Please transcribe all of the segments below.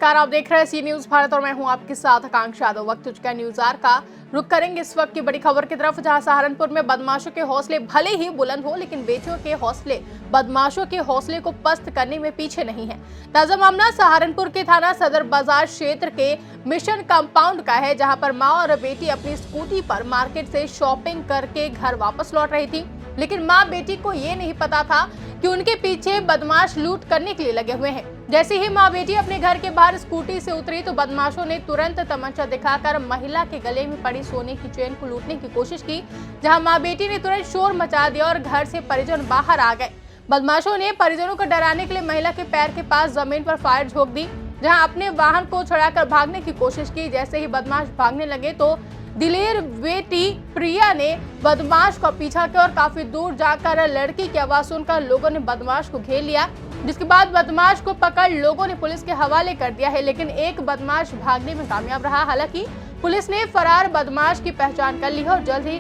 नमस्कार, आप देख रहे हैं सी न्यूज भारत और मैं हूं आपके साथ आकांक्षा यादव। वक्त हो चुका है न्यूज आर का। रुक करेंगे इस वक्त की बड़ी खबर की तरफ, जहां सहारनपुर में बदमाशों के हौसले भले ही बुलंद हो, लेकिन बेटियों के हौसले बदमाशों के हौसले को पस्त करने में पीछे नहीं है। ताजा मामला सहारनपुर के थाना सदर बाजार क्षेत्र के मिशन कंपाउंड का है, जहां पर माँ और बेटी अपनी स्कूटी पर मार्केट से शॉपिंग करके घर वापस लौट रही थी। लेकिन माँ बेटी को ये नहीं पता था कि उनके पीछे बदमाश लूट करने के लिए लगे हुए हैं। जैसे ही माँ बेटी अपने घर के बाहर स्कूटी से उतरी तो बदमाशों ने तुरंत तमंचा दिखाकर महिला के गले में पड़ी सोने की चेन को लूटने की कोशिश की, जहां माँ बेटी ने तुरंत शोर मचा दिया और घर से परिजन बाहर आ गए। बदमाशों ने परिजनों को डराने के लिए महिला के पैर के पास जमीन पर फायर झोंक दी, जहां अपने वाहन को छुड़ाकर भागने की कोशिश की। जैसे ही बदमाश भागने लगे तो दिलेर बेटी प्रिया ने बदमाश का पीछा किया और काफी दूर जाकर लड़की की आवाज सुनकर लोगों ने बदमाश को घेर लिया, जिसके बाद बदमाश को पकड़ लोगों ने पुलिस के हवाले कर दिया है। लेकिन एक बदमाश भागने में कामयाब रहा। हालांकि पुलिस ने फरार बदमाश की पहचान कर ली है और जल्द ही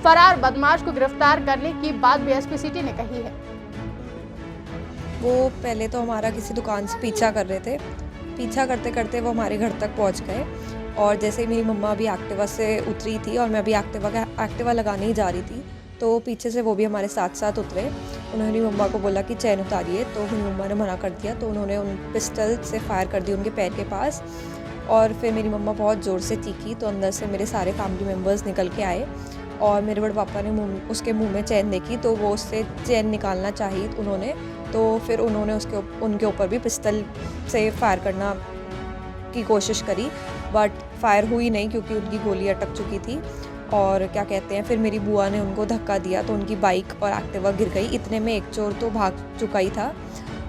फरार बदमाश को गिरफ्तार करने की बात भी एसपी सिटी ने कही है। वो पहले तो हमारा किसी दुकान से पीछा कर रहे थे। पीछा करते करते वो हमारे घर तक पहुंच गए और जैसे ही मेरी मम्मा अभी एक्टिवा से उतरी थी और मैं अभी एक्टिवा लगाने ही जा रही थी, तो पीछे से वो भी हमारे साथ साथ उतरे। उन्होंने मम्मा को बोला कि चैन उतारिए, तो मेरी मम्मा ने मना कर दिया, तो उन्होंने उन पिस्टल से फायर कर दी उनके पैर के पास। और फिर मेरी मम्मा बहुत ज़ोर से चीखी, तो अंदर से मेरे सारे फैमिली मेम्बर्स निकल के आए और मेरे बड़े पापा ने उसके मुँह में चैन देखी, तो वो उससे चैन निकालना चाहिए उन्होंने, तो फिर उन्होंने उनके ऊपर भी पिस्टल से फायर करना की कोशिश करी, बट फायर हुई नहीं क्योंकि उनकी गोली अटक चुकी थी। और क्या कहते हैं, फिर मेरी बुआ ने उनको धक्का दिया तो उनकी बाइक और एक्टिवा गिर गई। इतने में एक चोर तो भाग चुका ही था,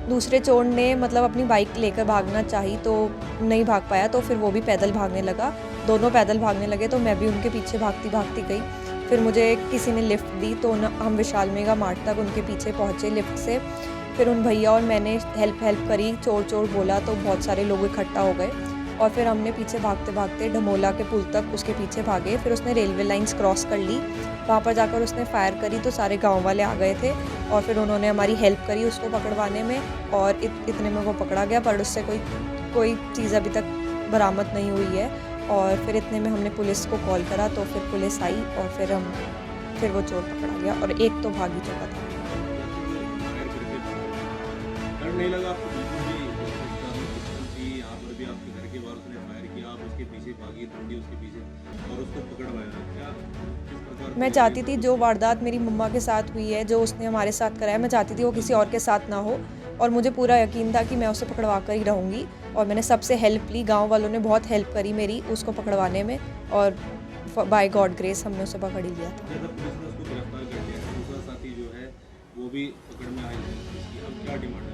दूसरे चोर ने मतलब अपनी बाइक लेकर भागना चाही तो नहीं भाग पाया, तो फिर वो भी पैदल भागने लगा। दोनों पैदल भागने लगे तो मैं भी उनके पीछे भागती भागती गई। फिर मुझे किसी ने लिफ्ट दी तो हम विशाल मेगा मार्ट तक उनके पीछे पहुँचे लिफ्ट से। फिर उन भैया और मैंने हेल्प करी, चोर चोर बोला तो बहुत सारे लोग इकट्ठा हो गए और फिर हमने पीछे भागते भागते ढमोला के पुल तक उसके पीछे भागे। फिर उसने रेलवे लाइंस क्रॉस कर ली, वहाँ पर जाकर उसने फायर करी तो सारे गांव वाले आ गए थे और फिर उन्होंने हमारी हेल्प करी उसको पकड़वाने में और इतने में वो पकड़ा गया, पर उससे कोई चीज़ अभी तक बरामद नहीं हुई है। और फिर इतने में हमने पुलिस को कॉल करा तो फिर पुलिस आई और फिर वो चोर पकड़ा गया और एक तो भाग ही चुका था। नहीं लगा आपको कि यहाँ पर भी आपके घर के बाहर उसने फायर किया, आप उसके पीछे भागी, दौड़ी उसके पीछे और उसको पकड़वाया? क्या किस प्रकार? मैं चाहती थी जो वारदात मेरी मम्मा के साथ हुई है, जो उसने हमारे साथ कराया, मैं चाहती थी वो किसी और के साथ ना हो और मुझे पूरा यकीन था कि मैं उसे पकड़वा कर ही रहूँगी। और मैंने सबसे हेल्प ली, गाँव वालों ने बहुत हेल्प करी मेरी उसको पकड़वाने में और बाय गॉड ग्रेस हमने उसे पकड़ ही लिया था। पुलिस ने उसको गिरफ्तार कर लिया है, दूसरा साथी जो है वो भी पकड़ में आया है, अब क्या डिमांड है?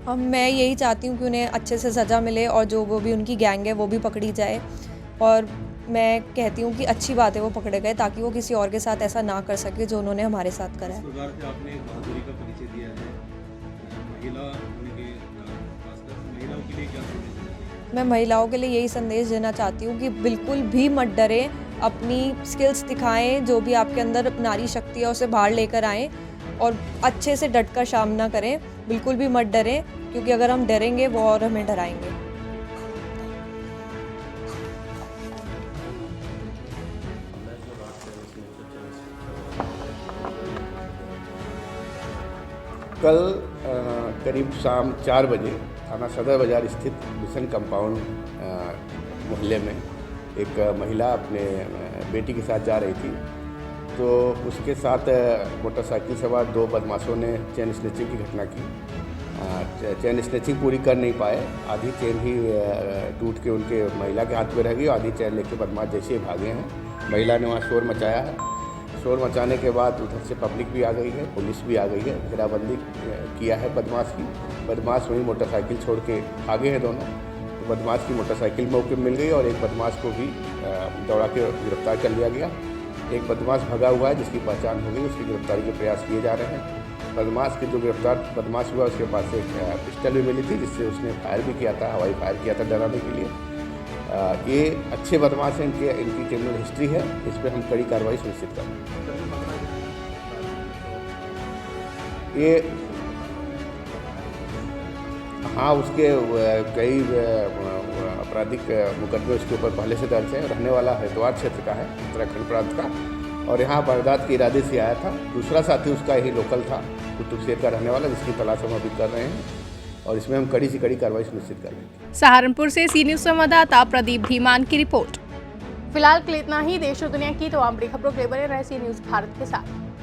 अब मैं यही चाहती हूँ कि उन्हें अच्छे से सज़ा मिले और जो वो भी उनकी गैंग है वो भी पकड़ी जाए। और मैं कहती हूँ कि अच्छी बात है वो पकड़े गए ताकि वो किसी और के साथ ऐसा ना कर सके जो उन्होंने हमारे साथ करा है। इस प्रकार से आपने बहादुरी का परिचय दिया है, महिला होने के खासकर महिलाओं के लिए क्या संदेश देना? मैं महिलाओं के लिए यही संदेश देना चाहती हूँ कि बिल्कुल भी मत डरें, अपनी स्किल्स दिखाएं, जो भी आपके अंदर नारी शक्ति है उसे बाहर लेकर आएँ और अच्छे से डट कर सामना करें। बिल्कुल भी मत डरें, क्योंकि अगर हम डरेंगे वो और हमें डराएंगे। कल करीब शाम 4 बजे थाना सदर बाजार स्थित मिशन कंपाउंड मोहल्ले में एक महिला अपने बेटी के साथ जा रही थी, तो उसके साथ मोटरसाइकिल सवार 2 बदमाशों ने चेन स्नैचिंग की घटना की। चेन स्नैचिंग पूरी कर नहीं पाए, आधी चेन ही टूट के उनके महिला के हाथ में रह गई और आधी चेन लेके बदमाश जैसे ही भागे हैं। महिला ने वहाँ शोर मचाया है। शोर मचाने के बाद उधर से पब्लिक भी आ गई है, पुलिस भी आ गई है, घेराबंदी किया है बदमाश की। बदमाश वहीं मोटरसाइकिल छोड़ के भागे हैं दोनों, तो बदमाश की मोटरसाइकिल मौके मिल गई और एक बदमाश को भी दौड़ा के गिरफ्तार कर लिया गया। एक बदमाश भगा हुआ है जिसकी पहचान हो गई, उसकी गिरफ्तारी के प्रयास किए जा रहे हैं। बदमाश के जो गिरफ्तार बदमाश हुआ उसके पास एक पिस्टल भी मिली थी जिससे उसने फायर भी किया था, हवाई फायर किया था डराने के लिए। ये अच्छे बदमाश हैं, इनकी क्रिमिनल हिस्ट्री है, इस पर हम कड़ी कार्रवाई सुनिश्चित करेंगे। हाँ, उसके कई आपराधिक मुकदमे उसके ऊपर पहले से दर्ज है। रहने वाला हरिद्वार क्षेत्र का है, उत्तराखंड प्रांत का, और यहाँ वारदात के इरादे से आया था। दूसरा साथी उसका ही लोकल था, कुतुबशेर का रहने वाला, जिसकी तलाश हम अभी कर रहे हैं और इसमें हम कड़ी से कड़ी कार्रवाई सुनिश्चित कर रहे हैं। सहारनपुर से सी न्यूज संवाददाता प्रदीप धीमान की रिपोर्ट। फिलहाल के लिए इतना ही। देश और दुनिया की तमाम बड़ी खबरों के लिए बने रहे सी न्यूज भारत के साथ।